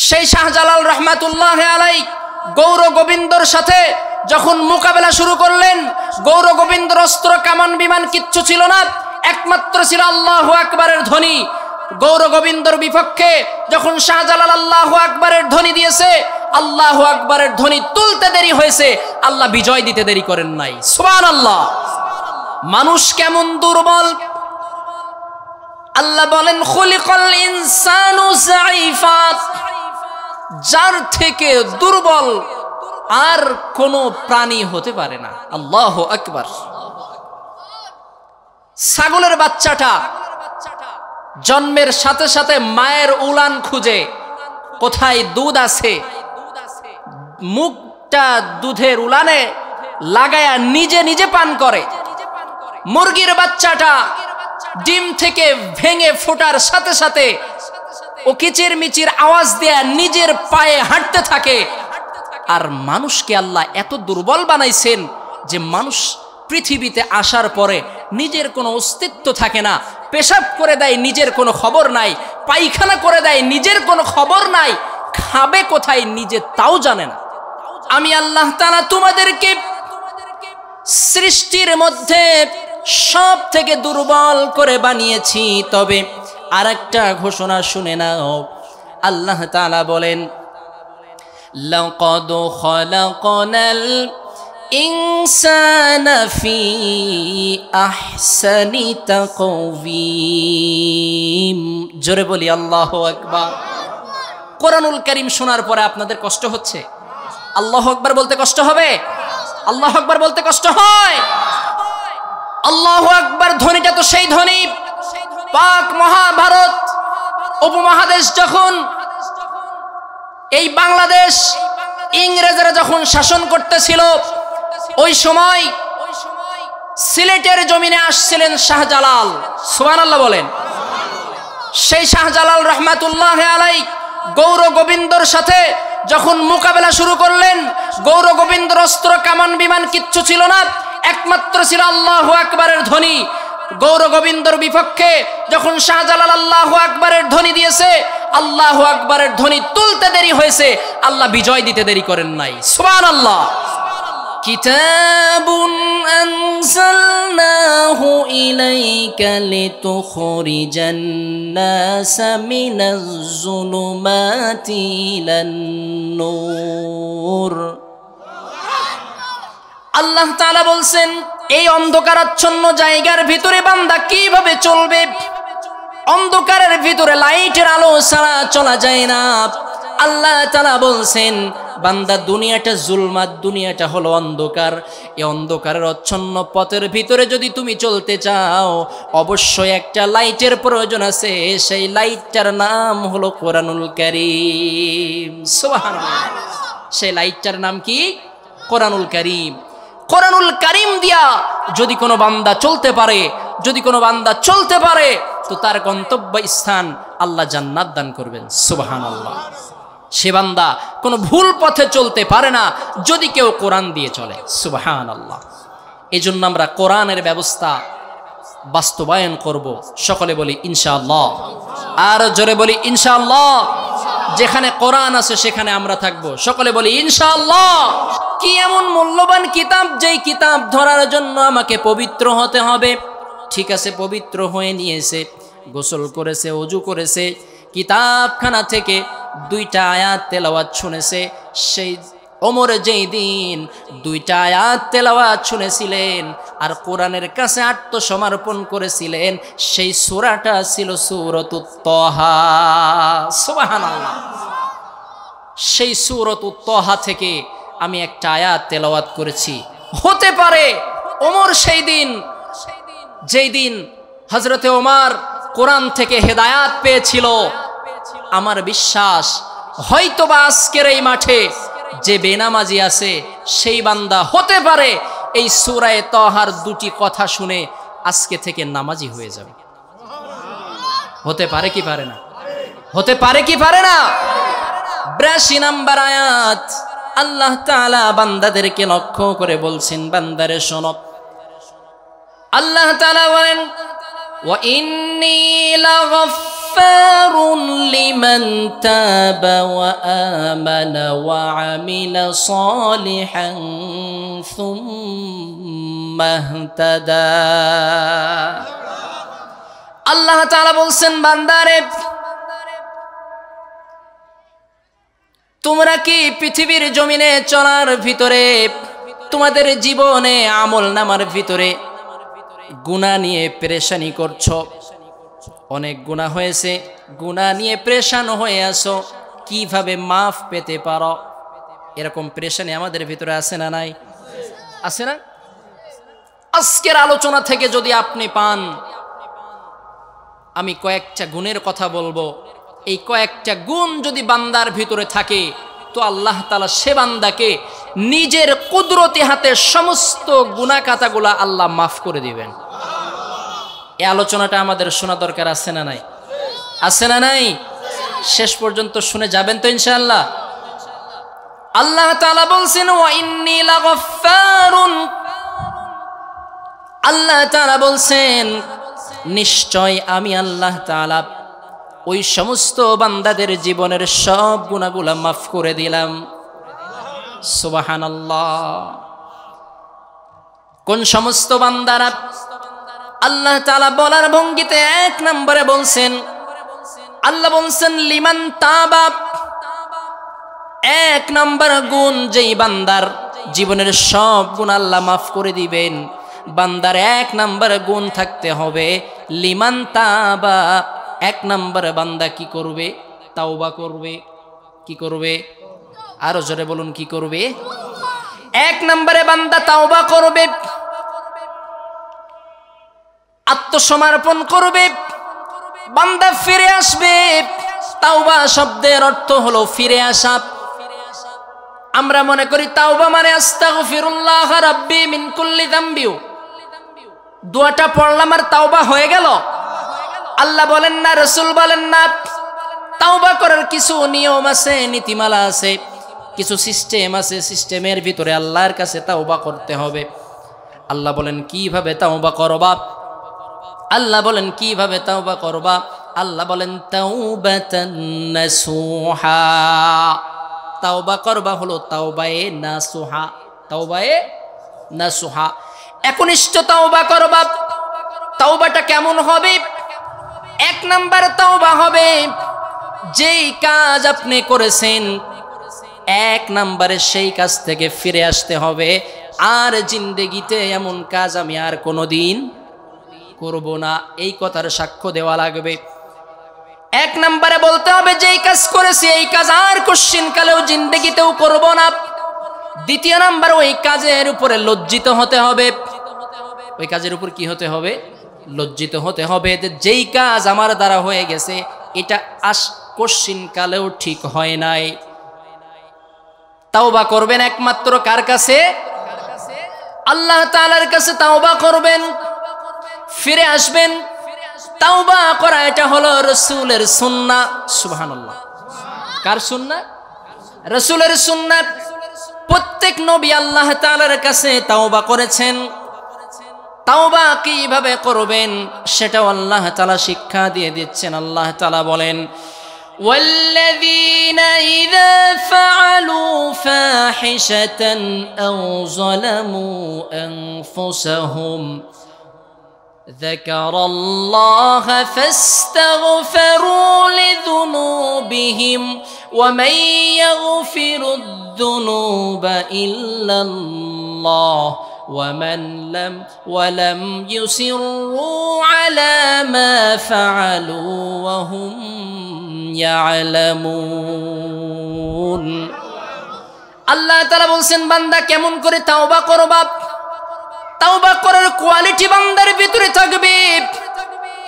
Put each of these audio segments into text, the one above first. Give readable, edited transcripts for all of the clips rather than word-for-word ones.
সেই শাহজালাল রহমাতুল্লাহ আলাই গৌর গোবিন্দর সাথে যখন মোকাবেলা শুরু করলেন, গৌর গোবিন্দর অস্ত্র কামান বিমান কিচ্ছু ছিল না, একমাত্র ছিল আল্লাহু আকবারের ধ্বনি। গৌর গোবিন্দর বিপক্ষে যখন শাহজালাল আল্লাহু আকবারের ধ্বনি দিয়েছে, আল্লাহু আকবারের ধ্বনি তুলতে দেরি হয়েছে, আল্লাহ বিজয় দিতে দেরি করেন নাই। সুবহানাল্লাহ। মানুষ কেমন দুর্বল! আল্লাহ বলেন খুলিকাল ইনসানু যায়িফা, যার থেকে দুর্বল আর কোনো প্রাণী হতে পারে না। আল্লাহু আকবার। ছাগলের বাচ্চাটা জন্মের সাথে সাথে মায়ের উলান খুঁজে কোথায় দুধ আছে, মুখটা দুধের উলানে লাগায়া নিজে নিজে পান করে। মুরগির বাচ্চাটা ডিম থেকে ভেঙে ফোটার সাথে সাথে ও কিচির মিচির আওয়াজ দেয়া নিজের পায়ে হাঁটতে থাকে। আর মানুষকে আল্লাহ এত দুর্বল বানাইছেন যে মানুষ পৃথিবীতে আসার পরে নিজের কোনো অস্তিত্ব থাকে না। পেশাব করে দেয়, নিজের কোনো খবর নাই। পায়খানা করে দেয়, নিজের কোনো খবর নাই। খাবে কোথায় নিজে তাও জানে না। আমি আল্লাহ তাআলা তোমাদেরকে সৃষ্টির মধ্যে সব থেকে দুর্বল করে বানিয়েছি। তবে আরেকটা ঘোষণা শুনে নাও, আল্লাহ তাআলা বলেন লাকাদ খালাকনাল ইনসানা ফি আহসানি তাকওয়িম। জোরে বলি আল্লাহু আকবার। কোরআনুল কারীম শোনার পরে আপনাদের কষ্ট হচ্ছে? আল্লাহু আকবার বলতে কষ্ট হবে? আল্লাহু আকবার বলতে কষ্ট হয়? আল্লাহু আকবার ধ্বনিটা তো সেই ধ্বনি পাক মহাভারত উপমহাদেশ যখন এই বাংলাদেশ ইংরেজরা যখন শাসন করতেছিল, ওই সময় সিলেটের জমিনে আসছিলেন শাহজালাল। সুবহানাল্লাহ বলেন। সেই শাহজালাল রহমাতুল্লাহ আলাই গৌর গোবিন্দর সাথে যখন মোকাবেলা শুরু করলেন, গৌর গোবিন্দর অস্ত্র কামান বিমান কিচ্ছু ছিল না, একমাত্র ছিল আল্লাহু আকবারের ধ্বনি। গৌর গোবিন্দর বিপক্ষে যখন শাহজালাল আল্লাহু আকবারের ধ্বনি দিয়েছে, আল্লাহু আকবারের ধ্বনি তুলতে দেরি হয়েছে, আল্লাহ বিজয় দিতে দেরি করেন নাই। সুবহানাল্লাহ। কিতাবুন আনজালনাহু ইলাইকা লিতুখরিজান নাসা মিনাজ যুলুমাতি ইলান নূর। আল্লাহ তাআলা বলছেন, এই অন্ধকারাচ্ছন্ন জায়গার ভিতরে বান্দা কিভাবে চলবে? অন্ধকারের ভিতরে লাইটের আলো ছাড়া চলা যায় না। আল্লাহ তাআলা বলছেন, বান্দা দুনিয়াটা জুলমাত, দুনিয়াটা হলো অন্ধকার। এই অন্ধকারের আচ্ছন্ন পথের ভিতরে যদি তুমি চলতে চাও, অবশ্যই একটা লাইটের প্রয়োজন আছে। সেই লাইটটার নাম হলো কোরআনুল কারীম। সুবহানাল্লাহ। সেই লাইটটার নাম কি? কোরআনুল কারীম। কোরআনুল কারীম দিয়া যদি কোনো বান্দা চলতে পারে, যদি কোনো বান্দা চলতে পারে, তো তার গন্তব্য স্থান আল্লাহ জান্নাত দান করবেন। সুবহানাল্লাহ। সে বান্দা কোনো ভুল পথে চলতে পারে না যদি কেউ কোরআন দিয়ে চলে। সুবহানাল্লাহ। এই জন্য আমরা কোরআনের ব্যবস্থা বাস্তবায়ন করব। সকলে বলি ইনশাআল্লাহ। আর জোরে বলি ইনশাআল্লাহ। যেখানে কোরআন আছে সেখানে আমরা থাকব। সকলে বলি ইনশাআল্লাহ। কি এমন মূল্যবান কিতাব, যেই কিতাব ধরার জন্য আমাকে পবিত্র হতে হবে। ঠিক আছে, পবিত্র হয়ে নিয়েছে, গোসল করেছে, ওযু করেছে, কিতাবখানা থেকে দুইটা আয়াত তেলাওয়াত শুনেছে। সেই ওমর যেই দিন দুইটা আয়াত তেলাওয়াত শুনেছিলেন আর কোরআনের কাছে আত্মসমর্পণ করেছিলেন, সেই সূরাটা ছিল সূরাতুত তাহা। সুবহানাল্লাহ। সেই সূরাতুত তাহা থেকে আমি একটা আয়াত তেলাওয়াত করেছি। হতে পারে ওমর সেই দিন, যেই দিন হযরতে ওমর কোরআন থেকে হেদায়াত পেয়েছিল, আমার বিশ্বাস হয়তোবা আজকের এই মাঠে যে বেনামাজি আছে সেই বান্দা হতে পারে এই সূরা তাহার দুটি কথা শুনে আজকে থেকে নামাজি হয়ে যাবে। হতে পারে কি পারে না? হতে পারে কি পারে না? 82 নম্বর আয়াত আল্লাহ তাআলা বান্দাদেরকে লক্ষ্য করে বলছেন, বান্দারে শোনো। আল্লাহ তাআলা বলেন, ওয়া ইন্নী লাগাফ লাগাফফারুন লিমান তাবা ওয়া আমানা ওয়া আমিলা সালিহান সুম্মা ইহতাদা। আল্লাহ তাআলা বলছেন, বান্দারে তোমরা কি পৃথিবীর জমিনে চলার ভিতরে তোমাদের জীবনে আমল নামার ভিতরে গুনাহ নিয়ে পেরেশানি করছো? অনেক গুনাহ হয়েছে, গুনাহ নিয়ে পেরেশান হয়ে আসো, কিভাবে মাফ পেতে পারো? এরকম পেরেশানি আমাদের ভিতরে আছে না নাই? আছে না? আজকের আলোচনা থেকে যদি আপনি পান, আমি কয়েকটা গুণের কথা বলবো। এই কয়েকটা গুণ যদি বান্দার ভিতরে থাকে তো আল্লাহ তাআলা সে বান্দাকে নিজের কুদরতি হাতে সমস্ত গুনাহ কাতাগুলা আল্লাহ মাফ করে দিবেন। এই আলোচনাটা আমাদের শোনা দরকার আছে না নাই? আছে না নাই? শেষ পর্যন্ত শুনে যাবেন তো ইনশাআল্লাহ? আল্লাহ তাআলা বলছেন, ওয়া ইন্নী লাগাফফারুন। আল্লাহ তাআলা বলছেন, নিশ্চয় আমি আল্লাহ তাআলা ওই সমস্ত বান্দাদের জীবনের সব গুনাহগুলা মাফ করে দিলাম। সুবহানাল্লাহ। কোন সমস্ত বান্দারা? আল্লাহ তাআলা বলার ভঙ্গিতে এক নম্বরে বলছেন, আল্লাহ বলছেন লিমান তাবা। এক নম্বর গুণ, যেই বান্দার জীবনের সব গুনাহ আল্লাহ মাফ করে দিবেন, বান্দার এক নম্বর গুণ থাকতে হবে লিমান তাবা। এক নম্বর বান্দা কি করবে? তাওবা করবে। কি করবে? আরো জোরে বলুন, কি করবে? এক নম্বরে বান্দা তাওবা করবে, আত্মসমর্পণ করবে, বান্দা ফিরে আসবে। তাওবা শব্দের অর্থ হলো ফিরে আসা। আমরা মনে করি তাওবা মানে আস্তাগফিরুল্লাহ রাব্বি মিন কুল্লি যামবি, দোয়াটা পড়লাম আর তাওবা হয়ে গেল। আল্লাহ বলেন না, রাসূল বলেন না। তাওবা করার কিছু নিয়ম আছে, নীতিমালা আছে, কিছু সিস্টেম আছে। সিস্টেমের ভিতরে আল্লাহর কাছে তাওবা করতে হবে। আল্লাহ বলেন কিভাবে তাওবা করবা? আল্লাহ বলেন কিভাবে তাওবা করবা? আল্লাহ বলেন তাওবাতান নাসুহা। তাওবা করবা হলো তাওবায়ে নাসুহা। তাওবায়ে নাসুহা, একনিষ্ঠ তাওবা করবা। তাওবাটা কেমন হবে? এক নাম্বার তাওবা হবে, যেই কাজ আপনি করেছেন এক নাম্বারে সেই কাজ থেকে ফিরে আসতে হবে। আর জিন্দেগিতে এমন কাজ আমি আর কোনোদিন করব না, এই কথার সাক্ষ্য দেওয়া লাগবে। এক নাম্বারে বলতে হবে, যেই কাজ করেছি এই কাজ আর কোশ্চিনকালেও জিন্দেগিতেও করব না। দ্বিতীয় নাম্বার, ওই কাজের উপরে লজ্জিত হতে হবে। ওই কাজের উপর কি হতে হবে? লজ্জিত হতে হবে, যে যেই কাজ আমার দ্বারা হয়ে গেছে এটা কোশ্চিনকালেও ঠিক হয় নাই। তাওবা করবেন একমাত্র কার কাছে? আল্লাহ তাআলার কাছে তাওবা করবেন, ফিরে আসবেন। তাওবা করা এটা হলো রাসূলের সুন্নাহ। সুবহানাল্লাহ। কার সুন্নাহ? রাসূলের সুন্নাহ। প্রত্যেক নবী আল্লাহ তাআলার কাছে তাওবা করেছেন। তাওবা কিভাবে করবেন সেটাও আল্লাহ তাআলা শিক্ষা দিয়ে দিচ্ছেন। আল্লাহ তাআলা বলেন, والذين إذا فعلوا فاحشة أو ظلموا أنفسهم ذكر الله فاستغفروا لذنوبهم ومن يغفر الذنوب إلا الله ولم يصروا على ما فعلوا وهم يعلمون। আল্লাহ তাআলা বলছেন, বান্দা কেমন করে তাওবা করবা? তাওবা করার কোয়ালিটি বান্দার ভিতরে থাকবে।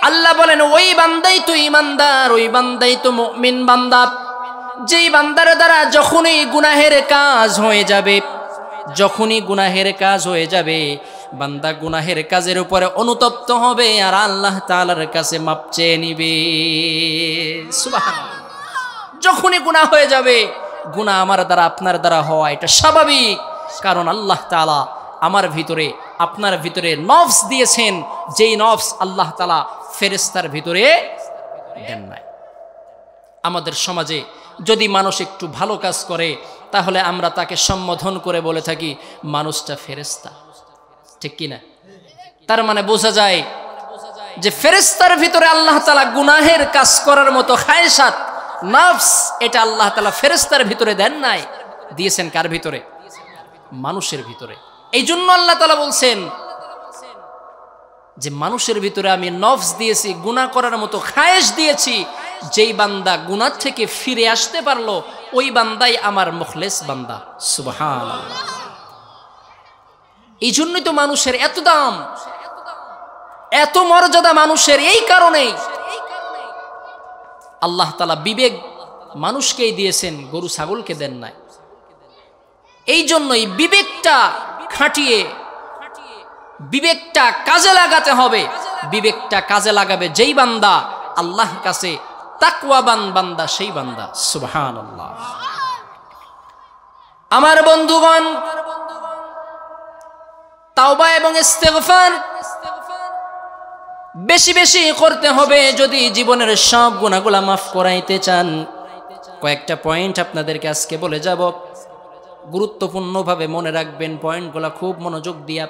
আল্লাহ বলেন, ওই বান্দাই তো ঈমানদার, ওই বান্দাই তো মুমিন বান্দা, যেই বান্দার দ্বারা যখনই গুনাহের কাজ হয়ে যাবে, যখনই গুনাহের কাজ হয়ে যাবে, বান্দা গুনাহের কাজের উপরে অনুতপ্ত হবে আর আল্লাহ তাআলার কাছে মাপ চেয়ে নিবে। সুবহানাল্লাহ। যখনই গুনাহ হয়ে যাবে, গুনাহ আমার দ্বারা আপনার দ্বারা হওয়া এটা স্বাভাবিক, কারণ আল্লাহ তাআলা আমার ভিতরে আপনার ভিতরে নফস দিয়েছেন, যেই নফস আল্লাহ তাআলা ফেরেশতার ভিতরে দেন নাই। আমাদের সমাজে যদি মানুষ একটু ভালো কাজ করে তাহলে আমরা তাকে সম্বোধন করে বলে থাকি মানুষটা ফেরেশতা, ঠিক কিনা? তার মানে বোঝা যায় যে ফেরেশতার ভিতরে আল্লাহ তাআলা গুনাহের কাজ করার মতো খায়সাত, নফস, এটা আল্লাহ তাআলা ফেরেশতার ভিতরে দেন নাই, দিয়েছেন কার ভিতরে? মানুষের ভিতরে। এই জন্য আল্লাহ তাআলা বলছেন যে মানুষের ভিতরে আমি নফস দিয়েছি, গুনাহ করার মতো খায়েশ দিয়েছি। যেই বান্দা গুনাহ থেকে ফিরে আসতে পারলো ওই বান্দাই আমার মুখলেস বান্দা। সুবহানাল্লাহ। এই জন্যই তো মানুষের এত দাম, এত মর্যাদা মানুষের। এই কারণেই আল্লাহ তাআলা বিবেক মানুষকেই দিয়েছেন, গরু ছাগলকে দেন নাই। এই জন্যই বিবেকটা খাটিয়ে বিবেকটা কাজে লাগাতে হবে। বিবেকটা কাজে লাগাবে যেই বান্দা আল্লাহর কাছে তাকওয়াবান বান্দা, সেই বান্দা। সুবহানাল্লাহ। আমার বন্ধুগণ, তাওবা এবং ইস্তিগফার বেশি বেশি করতে হবে যদি জীবনের সব গুনাহগুলা মাফ করাইতে চান। কয়েকটা পয়েন্ট আপনাদেরকে আজকে বলে যাব, গুরুত্বপূর্ণভাবে মনে রাখবেন পয়েন্টগুলা খুব মনোযোগ দিয়া।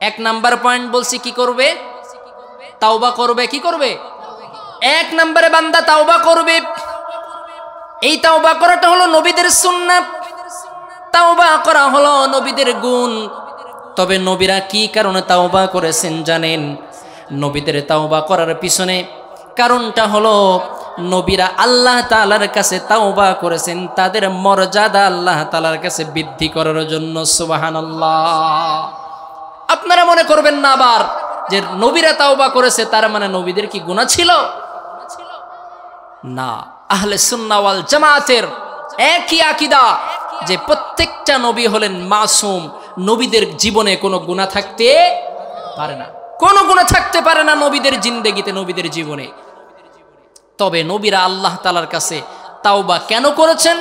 1 নাম্বার পয়েন্ট বলছি, কি করবে? তাওবা করবে। কি করবে? 1 নম্বরে বান্দা তাওবা করবে। এই তাওবা করাটা হলো নবীদের সুন্নাত, তাওবা করা হলো নবীদের গুণ। তবে নবীরা কি কারণে তাওবা করেছেন জানেন? নবীদের তাওবা করার পিছনে কারণটা হলো নবীরা আল্লাহ তাআলার কাছে তাওবা করেছেন তাদের মর্যাদা আল্লাহ তাআলার কাছে বৃদ্ধি করার জন্য। সুবহানাল্লাহ। আপনারা মনে করবেন না আবার যে নবীরা তাওবা করেছে তার মানে নবীদের কি গুনাহ ছিল? না। আহলে সুন্নাহ ওয়াল জামাতের একই আকীদা যে প্রত্যেকটা নবী হলেন মাসুম। নবীদের জীবনে কোনো গুনাহ থাকতে পারে না, কোনো গুনাহ থাকতে পারে না নবীদের জিন্দেগিতে, নবীদের জীবনে। তবে নবীরা আল্লাহ তাআলার কাছে তাওবা কেন করেছেন?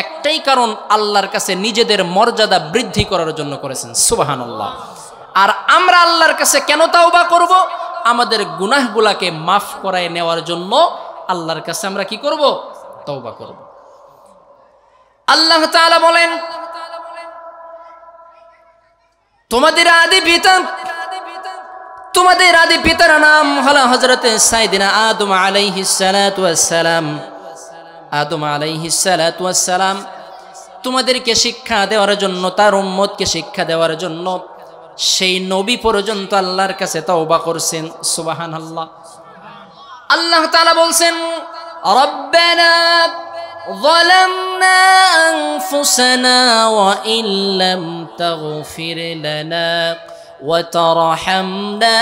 একটাই কারণ, আল্লাহর কাছে নিজেদের মর্যাদা বৃদ্ধি করার জন্য করেছেন। সুবহানাল্লাহ। আর আমরা আল্লাহর কাছে কেন তাওবা করব? আমাদের গুনাহগুলাকে মাফ করায় নেওয়ার জন্য আল্লাহর কাছে আমরা কি করব? তাওবা করব। আল্লাহ তাআলা বলেন, তোমাদের আদি পিতার নাম হলো হযরতে সাইয়েদিনা আদম আলাইহিস সালাতু ওয়াস সালাম। আদম আলাইহিস সালাতু ওয়াস সালাম তোমাদেরকে শিক্ষা দেওয়ার জন্য, তার উম্মতকে শিক্ষা দেওয়ার জন্য সেই নবী পর্যন্ত আল্লাহর কাছে তাওবা করছেন। সুবহানাল্লাহ। আল্লাহ তাআলা বলছেন, রব্বানা যালামনা আনফুসানা ওয়া ইল্লাম তাগফির লানা ওয়া তারহামনা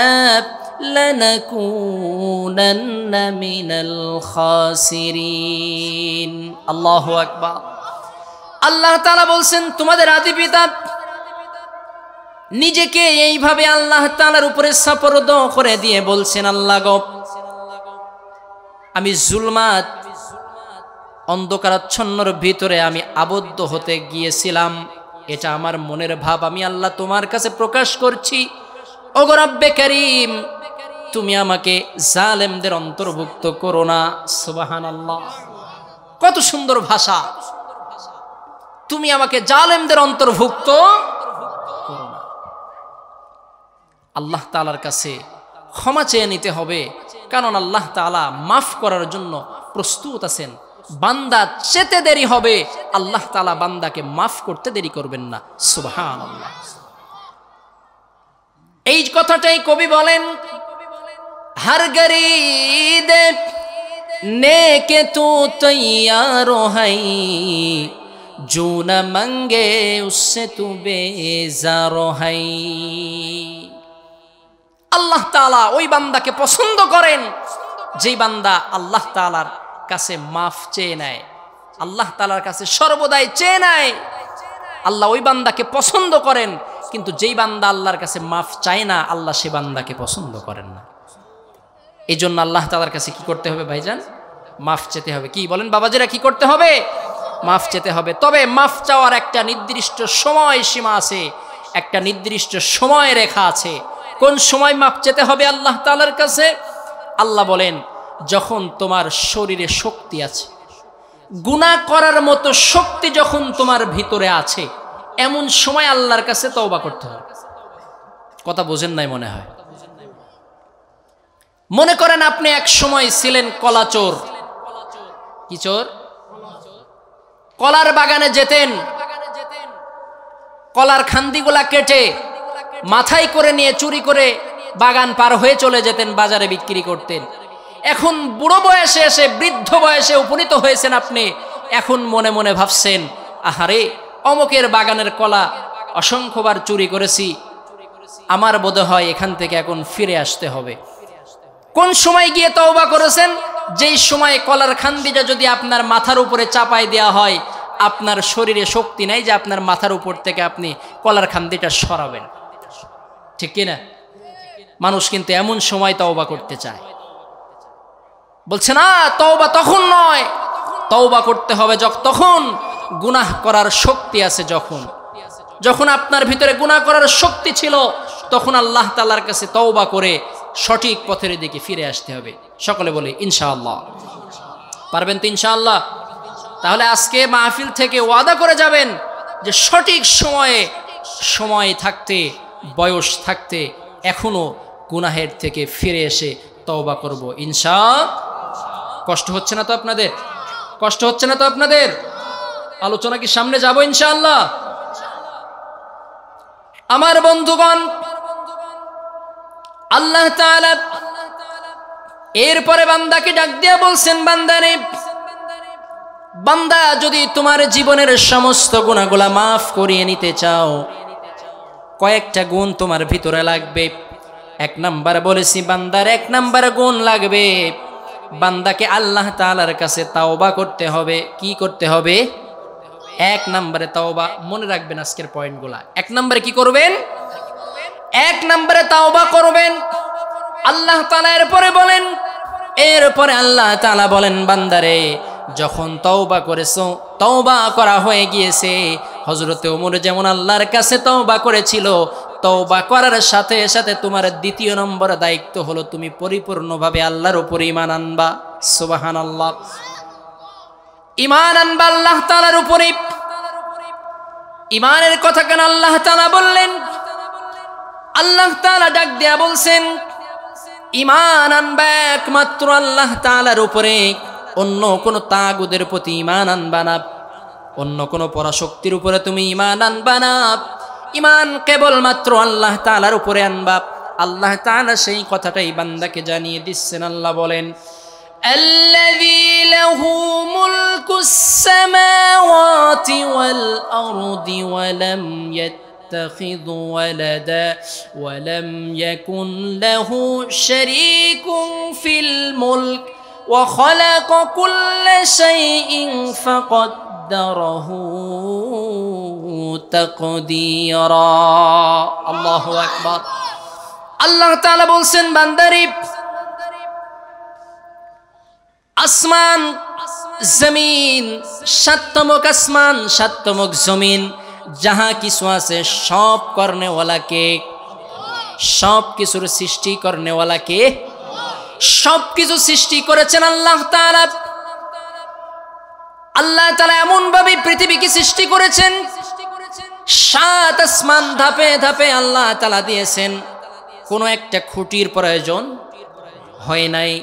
লানাকুনান্না মিনাল খাসিরিন। আল্লাহু আকবার। আল্লাহ তাআলা বলছেন, তোমাদের আদি পিতা নিজেকে এইভাবে আল্লাহ তাআলার উপরে সাপোর্দ করে দিয়ে বলছেন, আল্লাহ গো, আমি জুলমাত অন্ধকারাচ্ছন্নর ভিতরে আমি আবদ্ধ হতে গিয়েছিলাম, এটা আমার মনের ভাব, আমি আল্লাহ তোমার কাছে প্রকাশ করছি। ওগো রব্বে কারীম, তুমি আমাকে জালেমদের অন্তর্ভুক্ত করো না। সুবহানাল্লাহ। কত সুন্দর ভাষা! তুমি আমাকে জালেমদের অন্তর্ভুক্ত করো না। আল্লাহ তাআলার কাছে ক্ষমা চেয়ে নিতে হবে, কারণ আল্লাহ তাআলা মাফ করার জন্য প্রস্তুত আছেন। বান্দা চেতে দেরি হবে, আল্লাহ তাআলা বান্দাকে মাফ করতে দেরি করবেন না। সুবহানাল্লাহ। এই কথাটাই কবি বলেন, हर गरीद नेके तू तैयार है जो न मंगे उससे तू बेजार है। আল্লাহ তাআলা ওই বান্দাকে পছন্দ করেন যেই বান্দা আল্লাহ তাআলার কাছে মাফ চেয়ে নেয়, আল্লাহ তাআলার কাছে সর্বদাই চেয়ে নেয়। আল্লাহ ওই বান্দাকে পছন্দ করেন, কিন্তু যেই বান্দা আল্লাহর কাছে মাফ চায় না, আল্লাহ সে বান্দাকে পছন্দ করেন না। এই জন্য আল্লাহ তাআলার কাছে কি করতে হবে ভাইজান? মাফ চেতে হবে। কি বলেন বাবাজিরা, কি করতে হবে? মাফ চেতে হবে। তবে মাফ চাওয়ার একটা নির্দিষ্ট সময় সীমা আছে, একটা নির্দিষ্ট সময় রেখা আছে। কোন সময় মাফ চেতে হবে আল্লাহ তাআলার কাছে? আল্লাহ বলেন, যখন তোমার শরীরে শক্তি আছে, গুনাহ করার মতো শক্তি যখন তোমার ভিতরে আছে, এমন সময় আল্লাহর কাছে তওবা করতে হবে। কথা বোঝেন নাই মনে হয়। মনে করেন আপনি এক সময় ছিলেন কলা চোর। কি চোর? কলার বাগানে যেতেন, কলার খান্দিগুলা কেটে মাথায় করে নিয়ে চুরি করে বাগান পার হয়ে চলে যেতেন, বাজারে বিক্রি করতেন। এখন বুড়ো বয়সে এসে বৃদ্ধ বয়সে উপনীত হয়েছেন আপনি, এখন মনে মনে ভাবছেন, আহারে অমুকের বাগানের কলা অসংখ্যবার চুরি করেছি, আমার বোধ হয় এখান থেকে এখন ফিরে আসতে হবে। কোন সময় গিয়ে তওবা করেছেন? যেই সময় কলার খান্দিটা যদি আপনার মাথার উপরে চাপাই দেওয়া হয়, আপনার শরীরে শক্তি নাই যে আপনার মাথার উপর থেকে আপনি কলার খান্দিটা সরাবেন, ঠিক কিনা? মানুষ কিন্তু এমন সময় তওবা করতে চায়, বলছে না তওবা তখন নয়, তওবা করতে হবে তখন গুনাহ করার শক্তি আছে। যখন আপনার ভিতরে গুনাহ করার শক্তি ছিল, তখন আল্লাহ তাআলার কাছে তওবা করে সঠিক পথের দিকে ফিরে আসতে হবে। সকলে বলি ইনশাআল্লাহ। পারবেন তো ইনশাআল্লাহ? তাহলে আজকে মাহফিল থেকে ওয়াদা করে যাবেন যে সঠিক সময় থাকতে, বয়স থাকতে এখনো গুনাহের থেকে ফিরে এসে তওবা করব ইনশাআল্লাহ। কষ্ট হচ্ছে না তো আপনাদের? কষ্ট হচ্ছে না তো আপনাদের? আলোচনা কি সামনে যাব ইনশাআল্লাহ? আমার বন্ধুগণ, আল্লাহ তাআলা এরপরে বান্দাকে ডাক দিয়া বলছেন, বান্দারে, বান্দা যদি তোমার জীবনের সমস্ত গুনাহগুলা মাফ করিয়ে নিতে চাও, কয়েকটা গুণ তোমার ভিতরে লাগবে। এক নাম্বার বলেছি, বান্দার এক নাম্বার গুণ লাগবে, বান্দাকে আল্লাহ তাআলার কাছে তাওবা করতে হবে। কি করতে হবে? এক নম্বরে তাওবা। মনে রাখবেন আজকের পয়েন্টগুলা। এক নম্বরে কি করবেন? এক নম্বরে তাওবা করবেন। আল্লাহ তাআলা এরপরে আল্লাহ তাআলা বলেন, বান্দারে যখন তওবা করেছো, তওবা করা হয়ে গিয়েছে, হযরতে ওমর যেমন আল্লাহর কাছে তওবা করেছিল, তওবা করার সাথে সাথে তোমার দ্বিতীয় নম্বর দায়িত্ব হলো তুমি পরিপূর্ণভাবে আল্লাহর উপর ঈমান আনবা। সুবহানাল্লাহ। ঈমান আনবা আল্লাহ তাআলার উপরে। ঈমানের কথা কেন আল্লাহ তাআলা বললেন? আল্লাহ তাআলা ডাক দেয়া বলছেন, ঈমান আনবা একমাত্র আল্লাহ তাআলার উপরে, অন্য কোন তাগুদের প্রতি ঈমান আনবা না, অন্য কোন পরাশক্তির উপরে তুমি ঈমান আনবা না। ঈমান কেবলমাত্র আল্লাহ তাআলার উপরে আনবা। আল্লাহ তাআলা সেই কথাটাই বান্দাকে জানিয়ে দিচ্ছেন। আল্লাহ বলেন, الذي له ملك السماوات والأرض ولم يتخذ ولدا ولم يكن له شريك في الملك وخلق كل شيء فقدره تقديرا الله أكبر الله تعالى বলছেন বান্দারে আসমান জমিন সাতমক আসমান সাতমক জমিন যাহা কিছু আছে সব করনেওয়ালাকে সব কিছুর সৃষ্টি করনেওয়ালাকে সব কিছু সৃষ্টি করেছেন আল্লাহ তাআলা। আল্লাহ তাআলা এমন ভাবে পৃথিবীকে সৃষ্টি করেছেন সাত আসমান ধাপে ধাপে আল্লাহ তাআলা দিয়েছেন। কোনো একটা খুঁটির প্রয়োজন হয় নাই।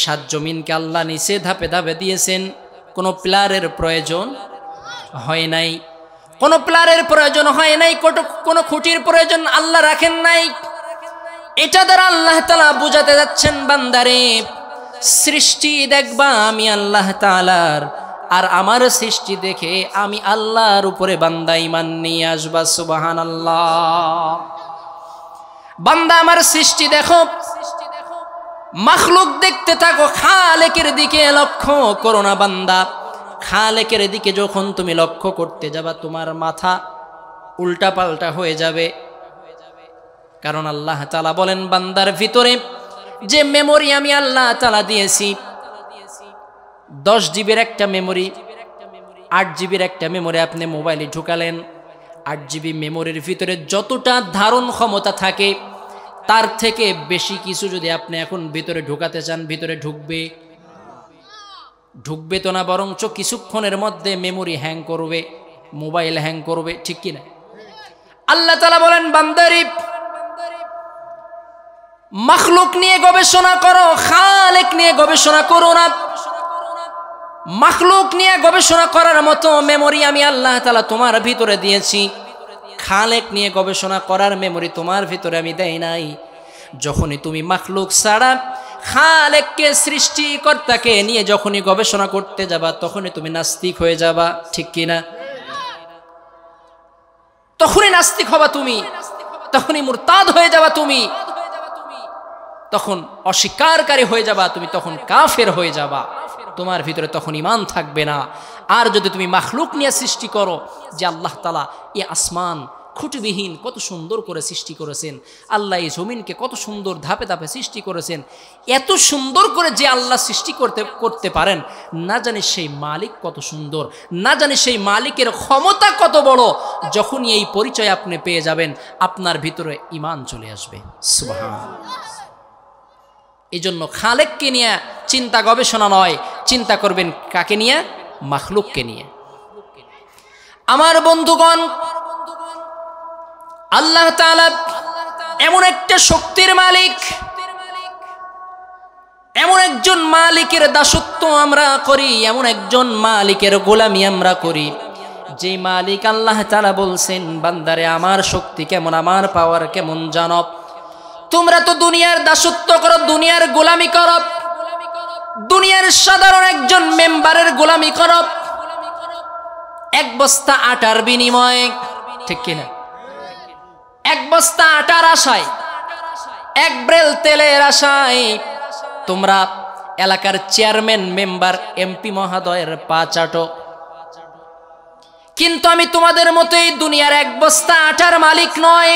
সাত জমিনকে আল্লাহ নিচে ধাপে ধাপে দিয়েছেন। কোনো পিলারের প্রয়োজন হয় নাই, কোনো পিলারের প্রয়োজন হয় নাই, কোনো খুঁটির প্রয়োজন আল্লাহ রাখেন নাই। এটা দ্বারা আল্লাহ তাআলা বুঝাতে যাচ্ছেন বান্দারে সৃষ্টি দেখবা আমি আল্লাহ তাআলার, আর আমার সৃষ্টি দেখে আমি আল্লাহর উপরে বান্দা ঈমান নিয়ে আসবা। সুবহানাল্লাহ। বান্দা আমার সৃষ্টি দেখো, মাখলুক দেখতে থাকো, খালেকের দিকে লক্ষ্য করো না বান্দা। খালেকের দিকে যখন তুমি লক্ষ্য করতে যাবা তোমার মাথা উল্টা পাল্টা হয়ে যাবে। কারণ আল্লাহ তাআলা বলেন বান্দার ভিতরে যে মেমোরি আমি আল্লাহ তাআলা দিয়েছি, 10 জিবির একটা মেমোরি, 8 জিবির একটা মেমোরি আপনি মোবাইলে ঢুকালেন, 8 জিবি মেমোরির ভিতরে যতটা ধারণ ক্ষমতা থাকে তার থেকে বেশি কিছু যদি আপনি এখন ভিতরে ঢুকাতে চান, ভিতরে ঢুকবে তো না, বরঞ্চ কিছুক্ষণের মধ্যে মেমোরি হ্যাং করবে, মোবাইল হ্যাং করবে, ঠিক কিনা? আল্লাহ তাআলা বলেন, বান্দারি মাখলুক নিয়ে গবেষণা করো, খালেক নিয়ে গবেষণা করো না। মাখলুক নিয়ে গবেষণা করার মতো মেমোরি আমি আল্লাহ তাআলা তোমার ভিতরে দিয়েছি, খালেক নিয়ে গবেষণা করার মেমোরি তোমার ভিতরে আমি দেই নাই। যখনই তুমি মাখলুক ছাড়া খালেককে, সৃষ্টিকর্তাকে নিয়ে যখনই গবেষণা করতে যাবা, তখনই তুমি নাস্তিক হয়ে যাবা, ঠিক কিনা? তখনই নাস্তিক হবা তুমি, তখনই মুরতাদ হয়ে যাবা তুমি, তখন অস্বীকারী হয়ে যাবা তুমি, তখন কাফের হয়ে যাবা, তোমার ভিতরে তখন ঈমান থাকবে না। আর যদি তুমি মাখলুক নিয়ে সৃষ্টি করো যে আল্লাহ তাআলা এই আসমান খুঁটিবিহীন কত সুন্দর করে সৃষ্টি করেছেন, আল্লাহ এই জমিনকে কত সুন্দর ধাপে ধাপে সৃষ্টি করেছেন, এত সুন্দর করে যে আল্লাহ সৃষ্টি করতে পারেন, না জানি সেই মালিক কত সুন্দর, না জানি সেই মালিকের ক্ষমতা কত বড়। যখনই এই পরিচয় আপনি পেয়ে যাবেন, আপনার ভিতরে ঈমান চলে আসবে। সুবহানাল্লাহ। এই জন্য খালেককে নিয়ে চিন্তা গবেষণা নয়, চিন্তা করবেন কাকে নিয়ে? মাখলুককে নিয়ে। আমার বন্ধুগণ, আল্লাহ তাআলা এমন একটা শক্তির মালিক, এমন একজন মালিকের দাসত্ব আমরা করি, এমন একজন মালিকের গোলামি আমরা করি, যে মালিক আল্লাহ তাআলা বলছেন, বান্দারে আমার শক্তি কেমন, আমার পাওয়ার কেমন জানো? তোমরা তো দুনিয়ার দাসত্ব করো, দুনিয়ার গোলামি করো, দুনিয়ার সাধারণ একজন মেম্বারের গোলামি করো, এক বস্তা আটার বিনিময়ে, ঠিক কিনা? এক বস্তা আটার আশায়, এক ব্রেল তেলের আশায় তোমরা এলাকার চেয়ারম্যান, মেম্বার, এমপি মহোদয়ের পা চাটো। কিন্তু আমি তোমাদের মতোই দুনিয়ার এক বস্তা আটার মালিক নয়,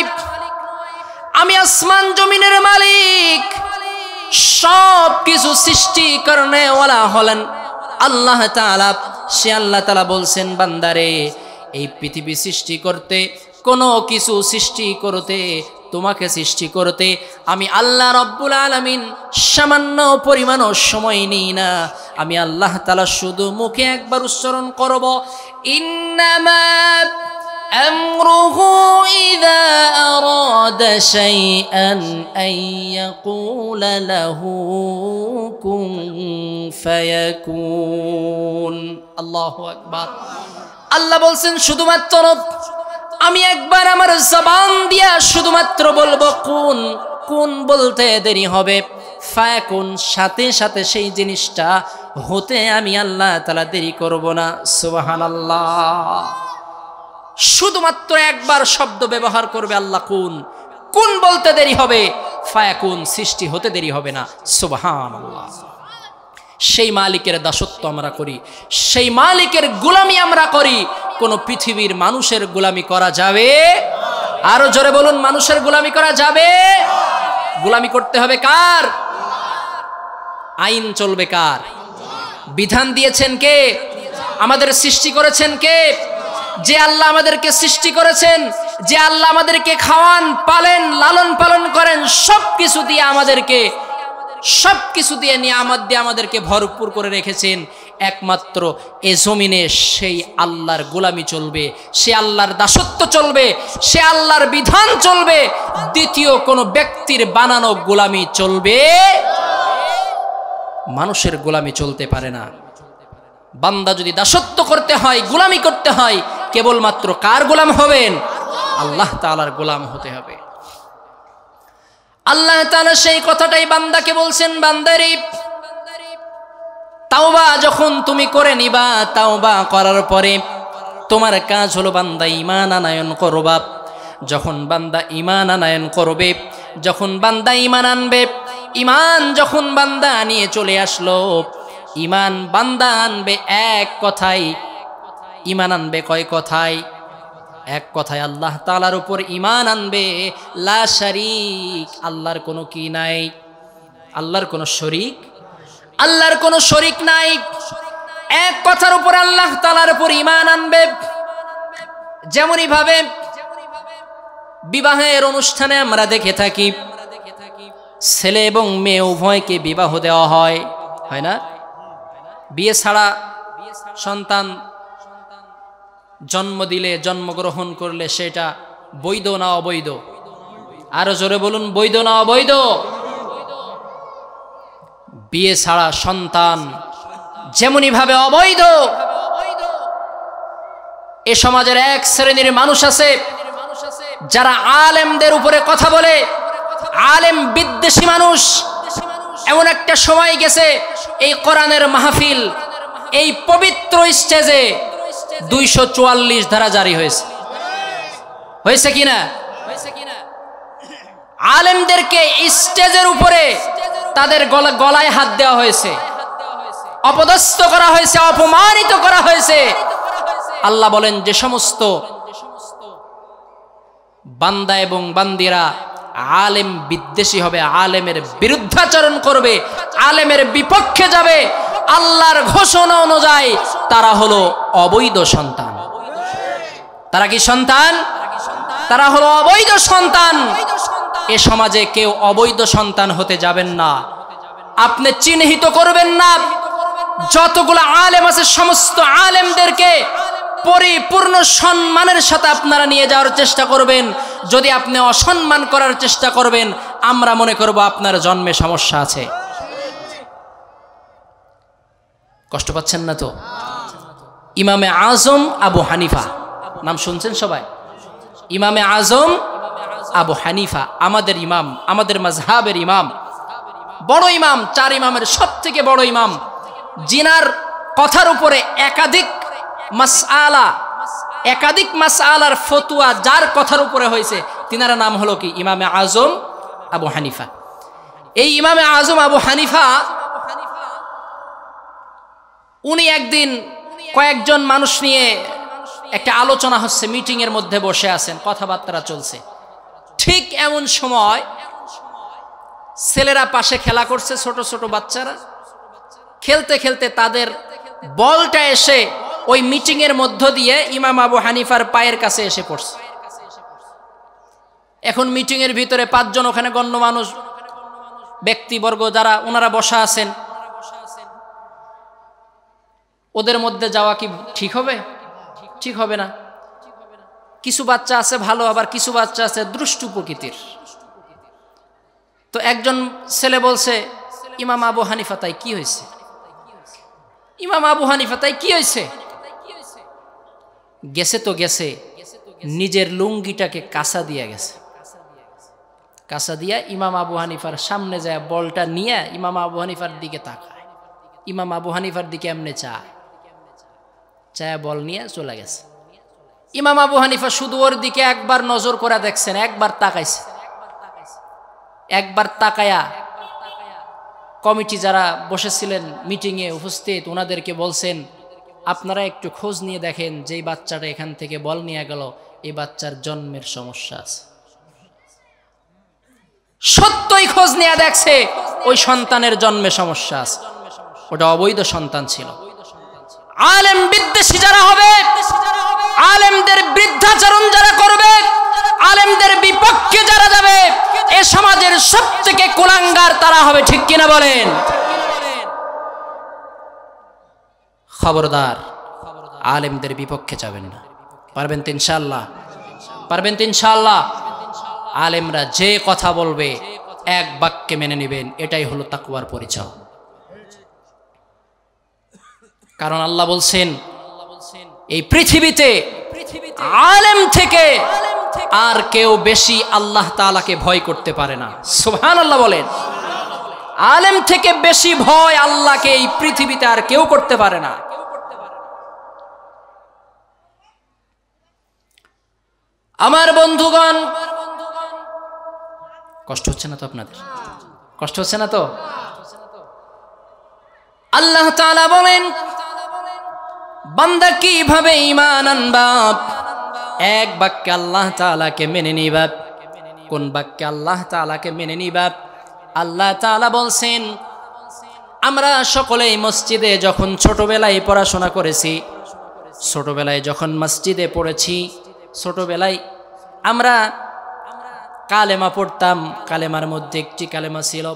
আমি আসমান জমিনের মালিক। সব কিছু সৃষ্টি করনে ওয়ালা হলেন আল্লাহ তাআলা। সে আল্লাহ তাআলা বলছেন, বান্দারে এই পৃথিবী সৃষ্টি করতে, কোনো কিছু সৃষ্টি করতে, তোমাকে সৃষ্টি করতে আমি আল্লাহ রব্বুল আলামিন সামান্য পরিমাণও সময় নিই না। আমি আল্লাহ তাআলা শুধু মুখে একবার উচ্চারণ করব, ইন্নামা আমরুহু ইযা আরাদা শাইআন আন ইয়াকুলা লাহু কুন ফায়াকুন। আল্লাহু আকবার। আল্লাহ বলছেন, শুধুমাত্র আমি একবার আমার জবান দিয়া শুধুমাত্র বলবো কুন, কুন বলতে দেরি হবে, ফায়াকুন সাথে সাথে সেই জিনিসটা হতে আমি আল্লাহ তাআলা দেরি করব না। সুবহানাল্লাহ। শুধুমাত্র একবার শব্দ ব্যবহার করবে আল্লাহ, কুন, কুন বলতে দেরি হবে, ফায়াকুন সৃষ্টি হতে দেরি হবে না। সুবহানাল্লাহ। সেই মালিকের দাসত্ব আমরা করি, সেই মালিকের গোলামি আমরা করি। কোন পৃথিবীর মানুষের গোলামি করা যাবে? আরো জোরে বলুন, মানুষের গোলামি করা যাবে? গোলামি করতে হবে কার? আইন চলবে কার? বিধান দিয়েছেন কে? আমাদের সৃষ্টি করেছেন কে? যে আল্লাহ আমাদেরকে সৃষ্টি করেছেন, যে আল্লাহ আমাদেরকে খাওয়ান, পালেন, লালন পালন করেন, সবকিছু দিয়ে আমাদেরকে, সবকিছু দিয়ে নিয়ামত দিয়ে আমাদেরকে ভরপুর করে রেখেছেন, একমাত্র এ জমিনে সেই আল্লাহর গোলামি চলবে, সে আল্লাহর দাসত্ব চলবে, সে আল্লাহর বিধান চলবে। দ্বিতীয় কোনো ব্যক্তির বানানো গোলামি চলবে, মানুষের গোলামি চলতে পারে না। বান্দা যদি দাসত্ব করতে হয়, গোলামি করতে হয়, কেবলমাত্র কার গোলাম হবেন? আল্লাহ তাআলার গোলাম হতে হবে। আল্লাহ তাআলা সেই কথাটাই বান্দাকে বলছেন, বান্দারে তাওবা যখন তুমি করে নিবা, তাওবা করার পরে তোমার কাজ হলো বান্দা ঈমান আনয়ন করবা। যখন বান্দা ঈমান আনয়ন করবে, যখন বান্দা ঈমান আনবে, ঈমান যখন বান্দা নিয়ে চলে আসলো, ঈমান বান্দা আনবে এক কথাই। ঈমান আনবে কয় কথায়? এক কথায় আল্লাহ তাআলার উপর ঈমান আনবে, লা শারীক, আল্লাহর কোনো কি নাই, আল্লাহর কোনো শরীক, আল্লাহর কোনো শরীক নাই। এক কথার উপর আল্লাহ তাআলার উপর ঈমান আনবে। যেমনই ভাবে বিবাহের অনুষ্ঠানে আমরা দেখে থাকি, ছেলে এবং মেয়ে উভয়কে বিবাহ দেওয়া হয়, হয় না? বিয়ে ছাড়া সন্তান জন্ম দিলে, জন্মগ্রহণ করলে সেটা বৈধ না অবৈধ? আরো জোরে বলুন, বৈধ না অবৈধ? বিয়ে ছাড়া সন্তান যেমনি ভাবে অবৈধ। এ সমাজের এক শ্রেণীর মানুষ আছে যারা আলেমদের উপরে কথা বলে, আলেম বিদ্বেষী মানুষ। এমন একটা সময় গেছে এই কোরআনের মাহফিল, এই পবিত্র স্টেজে 244 ধারা জারি হয়েছে, হয়েছে কিনা? আলেমদেরকে স্টেজের উপরে তাদের গলায় হাত দেওয়া হয়েছে, অপদস্থ করা হয়েছে, অপমানিত করা হয়েছে। আল্লাহ বলেন, যে সমস্ত বান্দা এবং বান্দিরা আলেম বিদ্বেষী হবে, আলেমের বিরুদ্ধাচরণ করবে, আলেমের বিপক্ষে যাবে, আল্লাহর ঘোষণা অনুযায়ী তারা হলো অবৈধ সন্তান। তারা কি সন্তান? তারা হলো অবৈধ সন্তান। এ সমাজে কেউ অবৈধ সন্তান হতে যাবেন না। আপনি চিহ্নিত করবেন না। যতগুলো আলেম আছে সমস্ত আলেমদেরকে পরিপূর্ণ সম্মানের সাথে আপনারা নিয়ে যাওয়ার চেষ্টা করবেন। যদি আপনি অসম্মান করার চেষ্টা করবেন, আমরা মনে করব আপনার জন্মে সমস্যা আছে। কষ্ট পাচ্ছেন না তো? ইমামে আজম আবু হানিফা, নাম শুনছেন সবাই? ইমামে আজম আবু হানিফা আমাদের ইমাম, আমাদের মাযহাবের ইমাম, বড় ইমাম, 4 ইমামের সব থেকে বড় ইমাম, জিনার কথার উপরে একাধিক মাসআলার ফতোয়া যার কথার উপরে হয়েছে, তিনার নাম হলো কি? ইমামে আজম আবু হানিফা। এই ইমামে আজম আবু হানিফা উনি একদিন কয়েকজন মানুষ নিয়ে একটা আলোচনা হচ্ছে, মিটিং এর মধ্যে বসে আছেন, কথাবার্তা চলছে। ঠিক এমন সময় ছেলেরা পাশে খেলা করছে, ছোট ছোট বাচ্চারা খেলতে খেলতে তাদের বলটা এসে ওই মিটিং এর মধ্য দিয়ে ইমাম আবু হানিফার পায়ের কাছে এসে পড়ছে। এখন মিটিং এর ভিতরে 5 জন ওখানে গণ্য মানুষ ব্যক্তিবর্গ যারা ওনারা বসা আছেন, ওদের মধ্যে যাওয়া কি ঠিক হবে? ঠিক হবে না। কিছু বাচ্চা আছে ভালো, আবার কিছু বাচ্চা আছে দুষ্টু প্রকৃতির। তো একজন ছেলে বলছে, ইমাম আবু হানিফা তাই কি হয়েছে? ইমাম আবু হানিফা তাই কি হয়েছে? গেছে তো গেছে, নিজের লুঙ্গিটাকে কাঁচা দিয়া গেছে। কাঁচা দিয়া ইমাম আবু হানিফার সামনে যায়, বলটা নিয়ে ইমাম আবু হানিফার দিকে তাকায়, ইমাম আবু হানিফার দিকে এমনি চায়, বল নিয়ে চলে গেছে। ইমাম আবু হানিফা শুধু ওর দিকে একবার নজর করে দেখছেন, একবার তাকাইছে। একবার তাকায়া কমিটি যারা বসেছিলেন মিটিংয়ে উপস্থিত, ওনাদেরকে বলছেন, আপনারা একটু খোঁজ নিয়ে দেখেন, যেই বাচ্চাটা এখান থেকে বল নিয়ে গেল, এই বাচ্চার জন্মের সমস্যা আছে। সত্যই খোঁজ নিয়ে দেখছে ওই সন্তানের জন্মে সমস্যা আছে, ওটা অবৈধ সন্তান ছিল। আলেম বিদ্বেষী যারা হবে, আলেমদের বৃদ্ধাচরণ যারা করবে, আলেমদের বিপক্ষে যারা যাবে, এ সমাজের সবথেকে কুলাঙ্গার তারা হবে। ঠিক কিনা বলেন? খবরদার, আলেমদের বিপক্ষে যাবেন না। পারবেন তো ইনশাআল্লাহ? পারবেন তো ইনশাআল্লাহ? আলেমরা যে কথা বলবে এক বাক্যে মেনে নেবেন, এটাই হলো তাকওয়ার পরিচয়। কারণ আল্লাহ বলছেন, এই পৃথিবীতে আলেম থেকে আর কেউ বেশি আল্লাহ তাআলাকে ভয় করতে পারে না। সুবহানাল্লাহ বলেন। আলেম থেকে বেশি ভয় আল্লাহকে এই পৃথিবীতে আর কেউ করতে পারে না। আমার বন্ধুগণ, কষ্ট হচ্ছে না তো আপনাদের? কষ্ট হচ্ছে না তো? আল্লাহ তাআলা বলেন, বান্দা কিভাবে ঈমান আনবা? এক বাক্যে আল্লাহ তাআলাকে মেনে নিবা। কোন বাক্যে আল্লাহ তাআলাকে মেনে নিবা? আল্লাহ তাআলা বলছেন, আমরা সকলেই মসজিদে যখন ছোটবেলায় পড়াশোনা করেছি, ছোটবেলায় যখন মসজিদে পড়েছি, ছোটবেলায় আমরা কালেমা পড়তাম, কালেমার মধ্যে একটি কালেমা ছিল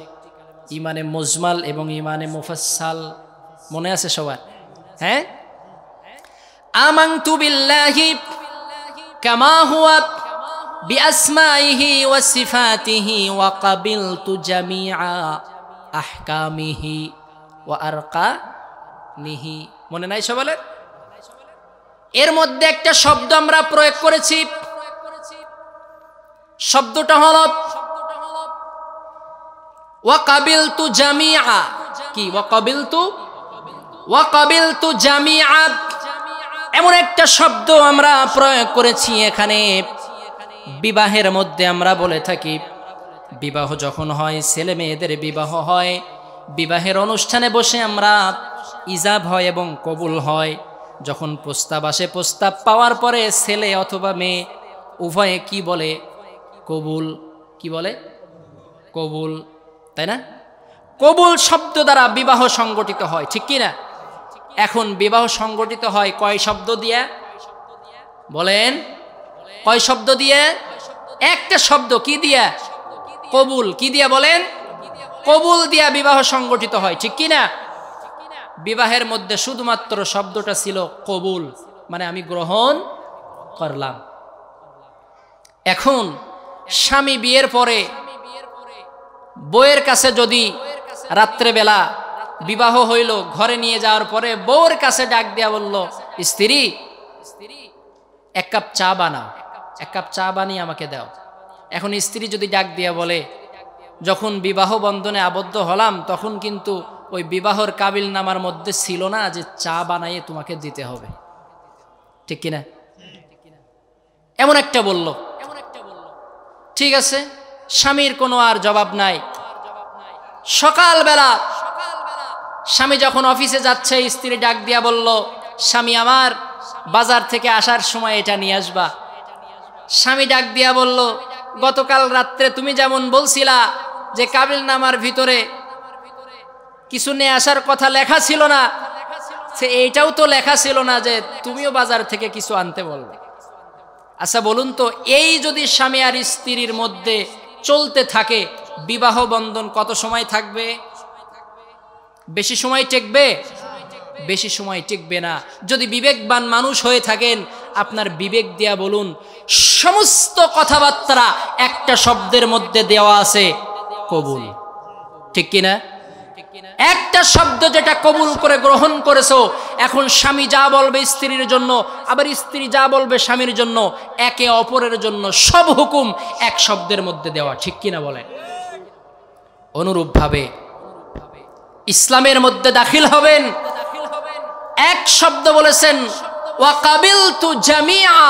ইমানে মুজমাল এবং ইমানে মুফাসসাল। মনে আছে সবার? হ্যাঁ, আমানতু বিল্লাহি কামা হুয়া বিআসমাইহি ওয়া সিফাতিহি ওয়া ক্বাবিলতু জামিআ আহকামিহি ওয়া আরকানিহি। মনে নাই সবালের? এর মধ্যে একটা শব্দ আমরা প্রয়োগ করেছি, শব্দটা হলো ওয়া ক্বাবিলতু জামিআ। কি? ওয়া ক্বাবিলতু জামিআ, এমন একটা শব্দ আমরা প্রয়োগ করেছি এখানে। বিবাহের মধ্যে আমরা বলে থাকি, বিবাহ যখন হয়, ছেলে মেয়েদের বিবাহ হয়, বিবাহের অনুষ্ঠানে বসে আমরা ইজাব হয় এবং কবুল হয়। যখন প্রস্তাব আসে, প্রস্তাব পাওয়ার পরে ছেলে অথবা মেয়ে উভয়ে কি বলে? কবুল। কি বলে? কবুল, তাই না? কবুল শব্দ দ্বারা বিবাহ সংগঠিত হয়, ঠিক কি না? এখন বিবাহ সংগঠিত হয় কয় শব্দ দিয়ে? বলেন, কয় শব্দ দিয়ে? একটা শব্দ। কি দিয়া? কবুল। কি দিয়া বলেন? কবুল দিয়া বিবাহ সংগঠিত হয়, ঠিক কি না? বিবাহের মধ্যে শুধুমাত্র শব্দটা ছিল কবুল, মানে আমি গ্রহণ করলাম। এখন স্বামী বিয়ের পরে বউয়ের কাছে যদি রাত্রেবেলা বিবাহ হইল, ঘরে নিয়ে যাওয়ার পরে বউয়ের কাছে ডাক দিয়া বলল, স্ত্রী এক কাপ চা বানাও, এক কাপ চা বানিয়ে আমাকে দাও। এখন স্ত্রী যদি ডাক দিয়া বলে, যখন বিবাহ বন্ধনে আবদ্ধ হলাম তখন কিন্তু ওই বিবাহর কাবিল নামার মধ্যে ছিল না যে চা বানাইয়ে তোমাকে দিতে হবে, ঠিক কিনা? এমন একটা বলল, ঠিক আছে, স্বামীর কোনো আর জবাব নাই। সকালবেলা স্বামী যখন অফিসে যাচ্ছে, স্ত্রী ডাক দিয়া বলল, স্বামী আমার বাজার থেকে আসার সময় এটা নিয়ে আসবা। স্বামী ডাক দিয়া বলল, গতকাল রাত্রে তুমি যেমন বলছিলা যে কাবিল নামার ভিতরে কিছু নিয়ে আসার কথা লেখা ছিল না, সে এইটাও তো লেখা ছিল না যে তুমিও বাজার থেকে কিছু আনতে বলবে। আচ্ছা বলুন তো, এই যদি স্বামী আর স্ত্রীর মধ্যে চলতে থাকে, বিবাহ বন্ধন কত সময় থাকবে? বেশি সময় টিকবে? বেশি সময় টিকবে না। যদি বিবেকবান মানুষ হয়ে থাকেন, আপনার বিবেক দিয়া বলুন, সমস্ত কথাবার্তা একটা শব্দের মধ্যে দেওয়া আছে, কবুল, ঠিক কিনা? একটা শব্দ যেটা কবুল করে গ্রহণ করেছো, এখন স্বামী যা বলবে স্ত্রীর জন্য, আবার স্ত্রী যা বলবে স্বামীর জন্য, একে অপরের জন্য সব হুকুম এক শব্দের মধ্যে দেওয়া, ঠিক কিনা বলেন? অনুরূপভাবে ইসলামের মধ্যে দাখিল হবেন, এক শব্দ বলেছেন, ওয়া ক্বাবিলতু জামিআ,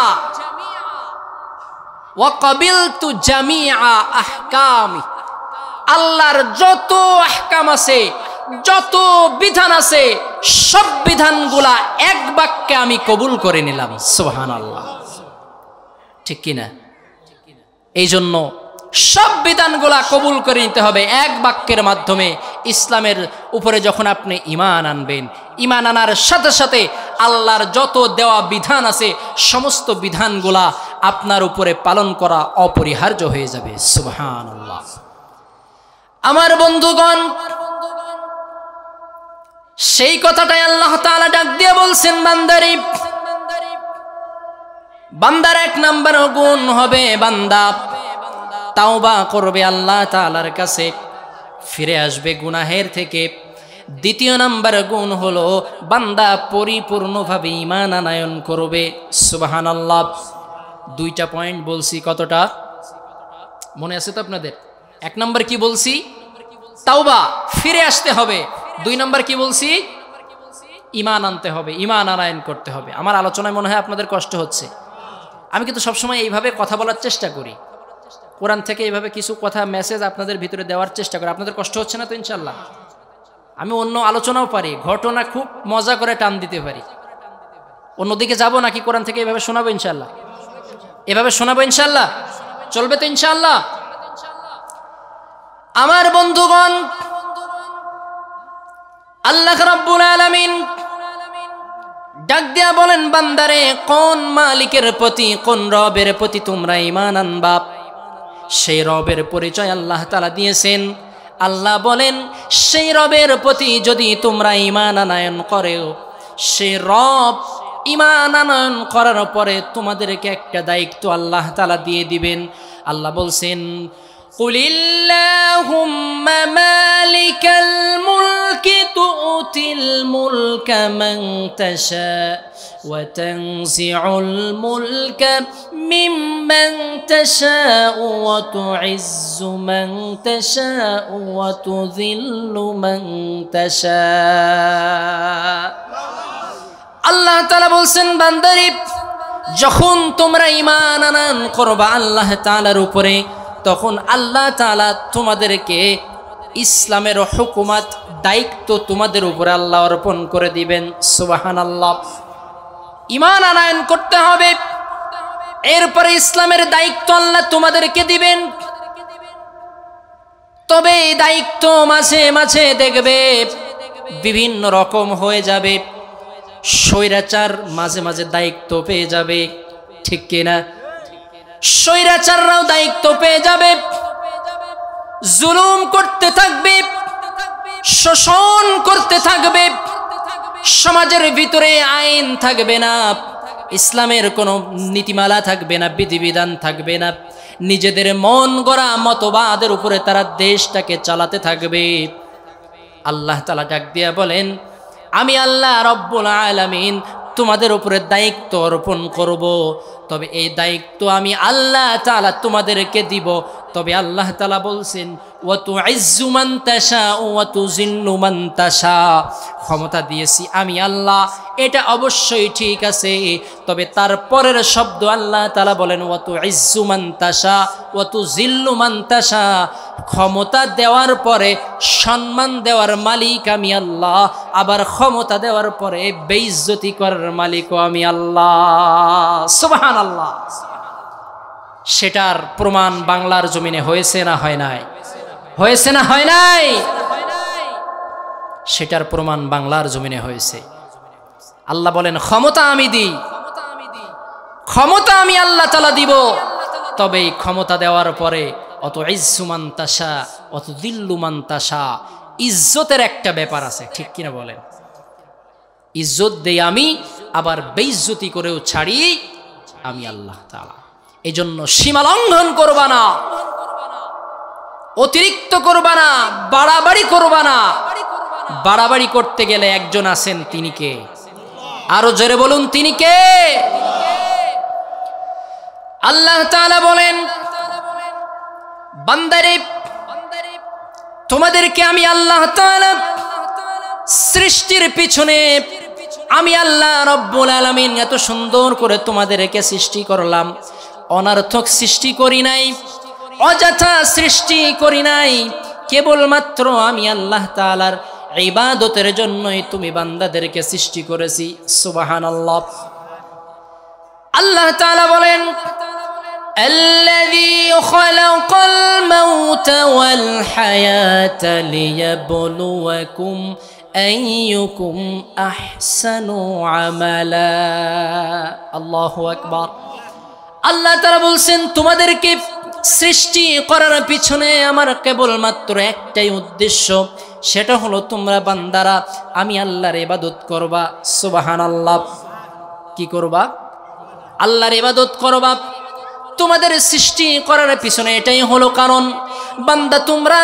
ওয়া ক্বাবিলতু জামিআ আহকামি। আল্লাহর যত আহকাম আছে, যত বিধান আছে, সব বিধানগুলা এক বাক্যে আমি কবুল করে নিলাম। সুবহানাল্লাহ, ঠিক কিনা? এই জন্য সব বিধানগুলা কবুল করে নিতে হবে এক বাক্যের মাধ্যমে। ইসলামের উপরে যখন আপনি ঈমান আনবেন, ঈমান আনার সাথে সাথে আল্লাহর যত দেওয়া বিধান আছে, সমস্ত বিধানগুলা আপনার উপরে পালন করা অপরিহার্য হয়ে যাবে। সুবহানাল্লাহ। আমার বন্ধুগণ, সেই কথাটাই আল্লাহ তাআলা ডাক দিয়ে বলছেন, বান্দারে, বান্দার এক নাম্বার গুণ হবে বান্দা তাওবা করবে, আল্লাহ তাআলার কাছে ফিরে আসবে গুনাহের থেকে। দ্বিতীয় নাম্বার গুণ হলো বান্দা পরিপূর্ণভাবে ঈমান আনয়ন করবে। সুবহানাল্লাহ। দুইটা পয়েন্ট বলছি, কতটা মনে আছে তো আপনাদের? এক নাম্বার কি বলছি? তাওবা, ফিরে আসতে হবে। দুই নাম্বার কি বলছি? ঈমান আনতে হবে, ঈমান আনয়ন করতে হবে। আমার আলোচনায় মনে হয় আপনাদের কষ্ট হচ্ছে। আমি কিন্তু সবসময় এইভাবে কথা বলার চেষ্টা করি, কোরআন থেকে এইভাবে কিছু কথা মেসেজ আপনাদের ভিতরে দেওয়ার চেষ্টা করি। আপনাদের কষ্ট হচ্ছে না তো? ইনশাল্লাহ। আমি অন্য আলোচনাও পারি, ঘটনা খুব মজা করে টান দিতে পারি। অন্যদিকে যাব নাকি কোরআন থেকে এভাবে শোনাবো? ইনশাল্লাহ এভাবে শোনাবো, ইনশাল্লাহ চলবে তো? ইনশাল্লাহ। আমার বন্ধুগণ, আল্লাহ রাব্বুল আলামিন ডাক দিয়া বলেন, বান্দারে, কোন মালিকের প্রতি, কোন রবের প্রতি তোমরা ঈমান আনবা, সেই রবের পরিচয় আল্লাহ তাআলা দিয়েছেন। আল্লাহ বলেন সেই রবের প্রতি যদি তোমরা ঈমান আনয়ন করো, সেই রব ঈমান আনয়ন করার পরে তোমাদেরকে একটা দায়িত্ব আল্লাহ তাআলা দিয়ে দিবেন। আল্লাহ বলছেন কুলিল্লাহুম্মা মালিকাল মুলকি তুতিল মুলকা মান তাশা ওয়া তানজিউল মুলকা মিম্মান তাশা ওয়া তুইজ্জু মান তাশা ওয়া তুযিল্লু মান তাশা। আল্লাহ তাআলা বলছেন বান্দারে যখন তোমরা ঈমান আনয়ন করবা আল্লাহ তাআলার উপরে, তখন আল্লাহ তাআলা তোমাদেরকে ইসলামের হুকুমত দায়িত্ব তোমাদের উপরে আল্লাহ অর্পণ করে দিবেন। সুবহানাল্লাহ। ঈমান আনয়ন করতে হবে, এরপরে ইসলামের দায়িত্ব আল্লাহ তোমাদেরকে দিবেন। তবে এই দায়িত্ব মাঝে মাঝে দেখবে বিভিন্ন রকম হয়ে যাবে। স্বৈরাচার মাঝে মাঝে দায়িত্ব পেয়ে যাবে, ঠিক কিনা? স্বৈরাচাররাও দায়িত্ব পেয়ে যাবে, জুলুম করতে থাকবে, শোষণ করতে থাকবে, সমাজের ভিতরে আইন থাকবে না, ইসলামের কোনো নীতিমালা থাকবে না, বিধিবিধান থাকবে না, নিজেদের মন গড়া মতবাদের উপরে তারা দেশটাকে চালাতে থাকবে। আল্লাহ তাআলা ডাক দিয়া বলেন আমি আল্লাহ রব্বুল আলামিন তোমাদের উপরে দায়িত্ব অর্পণ করব, তবে এই দায়িত্ব আমি আল্লাহ তাআলা তোমাদেরকে দিব। তবে আল্লাহ তাআলা বলছেন ওয়া তুইজ্জু মান তাশা ওয়া তুযিল্লু মান তাশা, ক্ষমতা দিয়েছি আমি আল্লাহ, এটা অবশ্যই ঠিক আছে। তবে তারপরের শব্দ আল্লাহ তাআলা বলেন ওয়া তুইজ্জু মান তাশা ওয়া তুযিল্লু মান তাশা, ক্ষমতা দেওয়ার পরে সম্মান দেওয়ার মালিক আমি আল্লাহ, আবার ক্ষমতা দেওয়ার পরে বেইজ্জতি করার মালিকও আমি আল্লাহ। সুবহানাল্লাহ। সেটার প্রমাণ বাংলার জমিনে হয়েছে না হয় নাই? হয়েছে না হয় নাই? সেটার প্রমাণ বাংলার জমিনে হয়েছে। আল্লাহ বলেন ক্ষমতা আমি দিই, ক্ষমতা আমি আল্লাহ তাআলা দিব, তবে এই ক্ষমতা দেওয়ার পরে অত ইজ্জু মান তাশা অত দিল্লু মান তাশা, ইজ্জতের একটা ব্যাপার আছে, ঠিক কিনা বলেন? ইজ্জত দেই আমি, আবার বেইজ্জতি করেও ছাড়ি আমি আল্লাহ তাআলা। এই জন্য সীমা লঙ্ঘন করবা না, অতিরিক্ত করবা না, বাড়াবাড়ি করবা না। বাড়াবাড়ি করতে গেলে একজন আছেন, তিনি কে? আরো জোরে বলুন তিনি কে? আল্লাহ তাআলা বলেন বান্দারে তোমাদেরকে আমি আল্লাহ তাআলা সৃষ্টির পিছনে আমি আল্লাহ রব্বুল আলামিন এত সুন্দর করে তোমাদেরকে সৃষ্টি করলাম। অনার্থক সৃষ্টি করি নাই, অযথা সৃষ্টি করি নাই, কেবলমাত্র আমি আল্লাহ তাআলার ইবাদতের জন্যই তুমি বান্দাদেরকে সৃষ্টি করেছি। সুবহানাল্লাহ। আল্লাহ তাআলা বলেন الذي خلق الموت والحياة ليبلوكم أيكم أحسن عملا। الله أكبر। আল্লাহ তাআলা বলছেন তোমাদেরকে সৃষ্টি করার পিছনে আমার কেবলমাত্র একটাই উদ্দেশ্য, সেটা হলো তোমরা বান্দারা আমি আল্লাহর ইবাদত করবা। সুবহানাল্লাহ। কি করবা? আল্লাহর ইবাদত করবা। তোমাদের সৃষ্টি করার পিছনে এটাই হলো কারণ, বান্দা তোমরা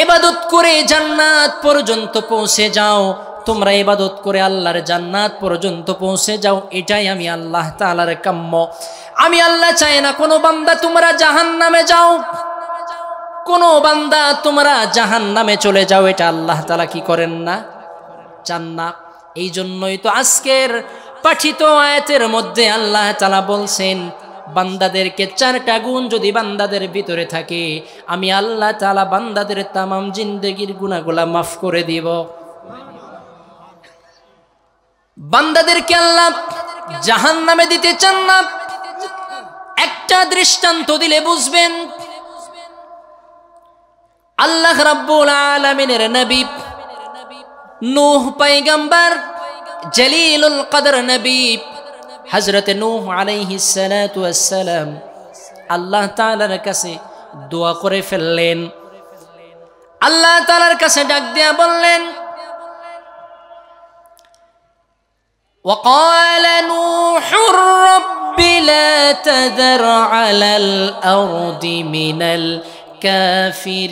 ইবাদত করে জান্নাত পর্যন্ত পৌঁছে যাও, তোমরা ইবাদত করে আল্লাহর জান্নাত পর্যন্ত পৌঁছে যাও, এটাই আমি আল্লাহ তাআলার কাম্য। আমি আল্লাহ চাই না কোনো বান্দা তোমরা জাহান্নামে যাও, কোনো বান্দা তোমরা জাহান্নামে চলে যাও, এটা আল্লাহ তাআলা কি করেন না? চান না। এই জন্যই তো আজকের পাঠিত আয়াতের মধ্যে আল্লাহ তাআলা বলছেন বান্দাদেরকে চারটা গুণ যদি বান্দাদের ভিতরে থাকে, আমি আল্লাহ তাআলা বান্দাদের তামাম জিন্দেগির গুনাহগুলা মাফ করে দিব। বান্দাদেরকে আল্লাহ জাহান্নামে দিতে চান না। একটা দৃষ্টান্ত দিলে বুঝবেন। আল্লাহ রাব্বুল আলামিনের নবী নূহ পয়গম্বর, জলিলুল কদর নবী হযরত নূহ আলাইহিস সালাতু ওয়াস সালাম আল্লাহ তাআলার কাছে দোয়া করে ফেললেন। আল্লাহ তাআলার কাছে ডাক দিয়া বললেন, وقال نوح رب لا تذر على الأرض من الكافرين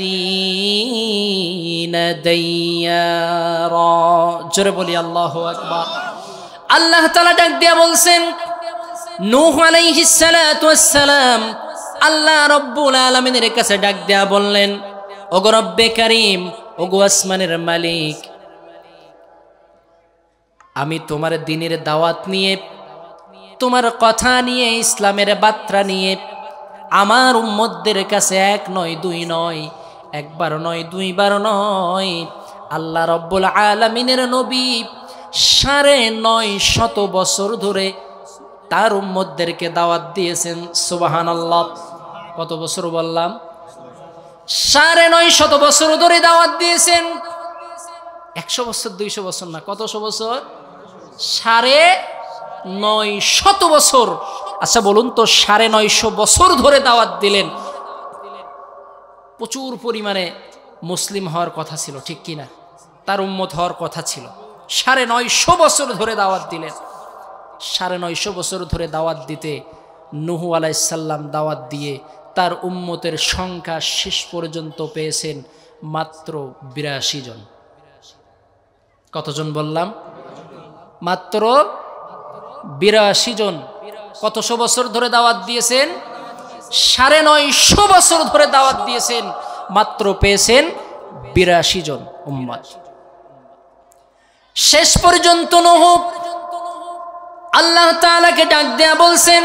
ديارا। জোরে বলি আল্লাহু আকবার। আল্লাহ তাআলা ডাক দিয়া বলছেন, নূহ আলাইহিস সালাতু ওয়াস সালাম আল্লাহ রব্বুল আলামিনের কাছে ডাক দিয়া বললেন, ওগো রব্বে কারীম, ওগো আসমানের মালিক, আমি তোমার দ্বীনের দাওয়াত নিয়ে, তোমার কথা নিয়ে, ইসলামের বার্তা নিয়ে আমার উম্মতদের কাছে এক নয় দুই নয়, একবার নয় দুইবার নয়, আল্লাহ রব্বুল আলামিনের নবী ৯৫০ বছর ধরে তার উম্মতদেরকে দাওয়াত দিয়েছেন। সুবহানাল্লাহ। কত বছর বললাম? ৯৫০ বছর ধরে দাওয়াত দিয়েছেন। ১০০ বছর ২০০ বছর না, কতশো বছর? ৯৫০ বছর। আচ্ছা বলুন তো, ৯৫০ বছর ধরে দাওয়াত দিলেন, প্রচুর পরিমাণে মুসলিম হওয়ার কথা ছিল, ঠিক কিনা? তার উম্মত হওয়ার কথা ছিল। ৯৫০ বছর ধরে দাওয়াত দিলেন। ৯৫০ বছর ধরে দাওয়াত দিতে নূহ আলাইহিস সালাম দাওয়াত দিয়ে তার উম্মতের সংখ্যা শেষ পর্যন্ত পেয়েছেন মাত্র ৮২ জন। কতজন বললাম? মাত্র ৮২ জন। কতশো বছর ধরে দাওয়াত দিয়েছেন? ৯৫০ বছর ধরে দাওয়াত দিয়েছেন, মাত্র পেয়েছেন ৮২ জন উম্মত। শেষ পর্যন্ত নূহ আল্লাহ তাআলাকে ডাক দেয়া বলছেন,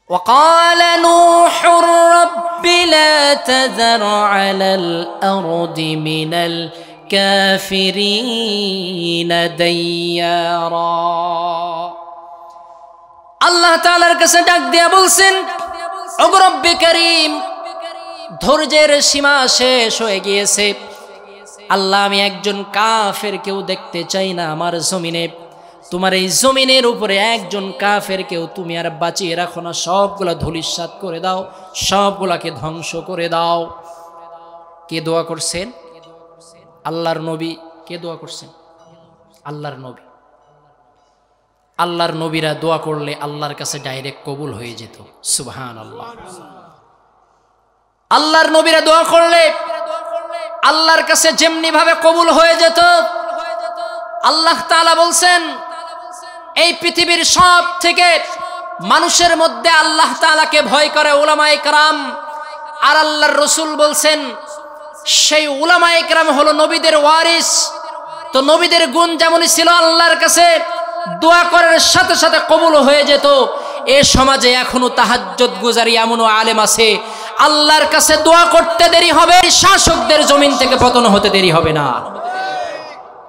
وقال نوح رب لا تذر على الأرض من الكافرين ديارا। আল্লাহ তাআলার কাছে ডাক দেয়া বলছেন, ওগো রব্বে কারীম, ধৈর্যের সীমা শেষ হয়ে গিয়েছে। আল্লাহ, আমি একজন কাফের কেউ দেখতে চাই না আমার জমিনে। তোমার এই জমিনের উপরে একজন কাফের কেউ তুমি আর বাঁচিয়ে রাখো না, সবগুলা ধূলিসাৎ করে দাও, সবগুলাকে ধ্বংস করে দাও। কে দোয়া করছেন? আল্লাহর নবী। কে দোয়া করছেন? আল্লাহর নবী। আল্লাহর নবীরা দোয়া করলে আল্লাহর কাছে ডাইরেক্ট কবুল হয়ে যেত। সুবহানাল্লাহ। আল্লাহর নবীরা দোয়া করলে আল্লাহর কাছে যেমনি ভাবে কবুল হয়ে যেত। আল্লাহ তাআলা বলছেন, এই পৃথিবীর সব থেকে মানুষের মধ্যে আল্লাহ তাআলাকে ভয় করে উলামায়ে কেরাম। আর আল্লাহর রাসূল বলছেন, সেই উলামায়ে কেরাম হলো নবীদের ওয়ারিস। তো নবীদের গুণ যেমনই ছিল, আল্লাহর কাছে দোয়া করার সাথে সাথে কবুল হয়ে যেত। এ সমাজে এখনো তাহাজ্জুদ গুজারি এমনও আলেম আছে, আল্লাহর কাছে দোয়া করতে দেরি হবে, শাসকদের জমিন থেকে পতন হতে দেরি হবে না।